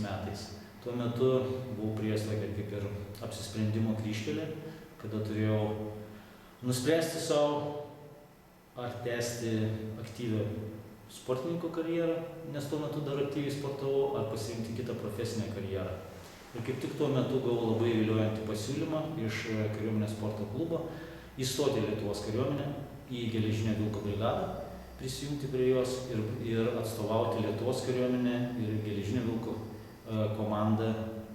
metais. Tuo metu buvau prieš tokią kaip ir apsisprendimo kryžkelę, kada turėjau nuspręsti savo, ar tęsti aktyvią sportininko karjerą, nes tuo metu dar aktyviai sportavau, ar pasirinkti kitą profesinę karjerą. Ir kaip tik tuo metu gavau labai viliojantį pasiūlymą iš kariuomenės sporto klubo įstoti į Lietuvos kariuomenę, į Geležinio Vilko brigadą, prisijungti prie jos ir atstovauti Lietuvos kariuomenę ir Geležinio Vilko komandą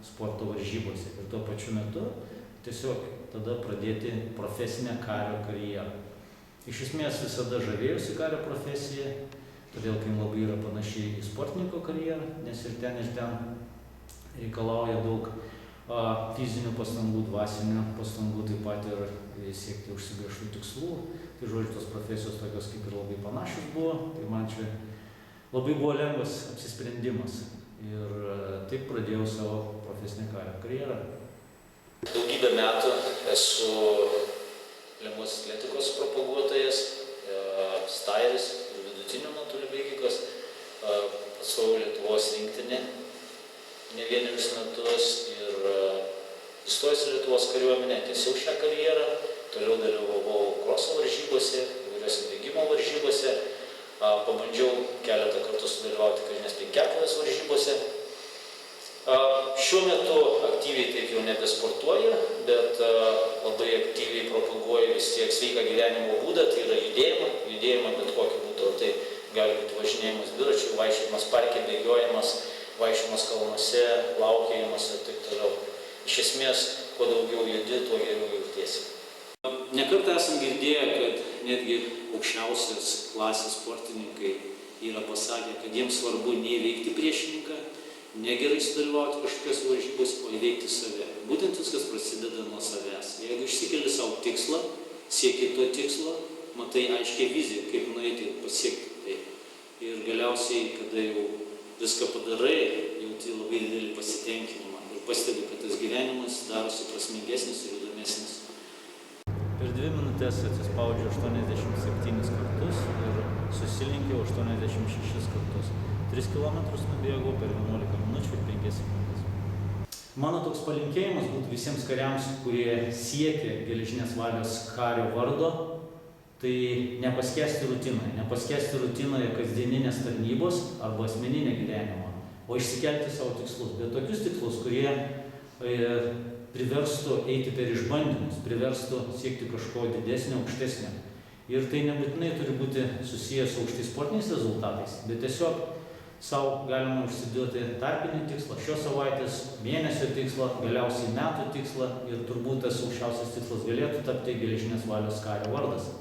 sporto varžybose. Ir tuo pačiu metu tiesiog tada pradėti profesinę kario karjerą. Iš esmės visada žavėjusi kario profesija, todėl kai labai yra panašiai į sportininko karjerą, nes ir ten reikalauja daug fizinių pastangų, dvasinių pastangų, taip pat ir siekti užsibrėžtų tikslų. Tai žodžiu, tos profesijos tokios kaip ir labai panašios buvo, tai man čia labai buvo lengvas apsisprendimas. Ir taip pradėjau savo profesinę kario karjerą. Daugybę metų esu lengvos atletikos propaguotojas, stairis ir vidutinio nuotolio bėgikas, atstovauju Lietuvos rinktinę ne vienerius metus ir įstojęs į Lietuvos kariuomenę, tęsiau šią karjerą, toliau dalyvavau kroso varžybose, įvairiose bėgimo varžybose, pabandžiau keletą kartų sudalyvauti karinės penkiakovės varžybose. Šiuo metu aktyviai taip jau nebesportuoju, bet labai aktyviai propaguoju vis tiek sveiką gyvenimo būdą, tai yra judėjimą bet kokiu būdu, tai gali būti važinėjimas dviračiu, vaikščiojimas parke, bėgiojimas, vaikščiojimas kalnuose, plaukiojimas ir taip toliau. Iš esmės, kuo daugiau judi, tuo geriau jautiesi. Nekartą esam girdėję, kad netgi aukščiausios klasės sportininkai yra pasakę, kad jiems svarbu neįveikti priešininką, negerai sudalyvauti kažkokios varžybos, o įveikti save. Būtent viskas prasideda nuo savęs. Jeigu išsikeli savo tikslą, sieki to tikslo, matai aiškiai viziją, kaip nueiti ir pasiekti tai. Ir galiausiai, kada jau viską padarai, jauti labai didelį pasitenkinimą ir pastebi, kad tas gyvenimas darosi prasmingesnis ir įdomesnis. Per 2 minutės atsispaudžiau 87 kartus ir susilenkiau 86 kartus. 3 kilometrus nubėgau per 11 minučių ir 5 sekundės. Mano toks palinkėjimas būtų visiems kariams, kurie siekia geležinės valios kario vardo, tai nepaskęsti rutinoje kasdieninės tarnybos arba asmeninio gyvenimo, o išsikelti savo tikslus. Bet tokius tikslus, kurie priverstų eiti per išbandymus, priverstų siekti kažko didesnio, aukštesnio. Ir tai nebūtinai turi būti susijęs su aukštais sportiniais rezultatais, bet tiesiog savo galima užsiduoti tarpinį tikslą, šios savaitės, mėnesio tikslą, galiausiai metų tikslą ir turbūt tas aukščiausias tikslas galėtų tapti geležinės valios kario vardas.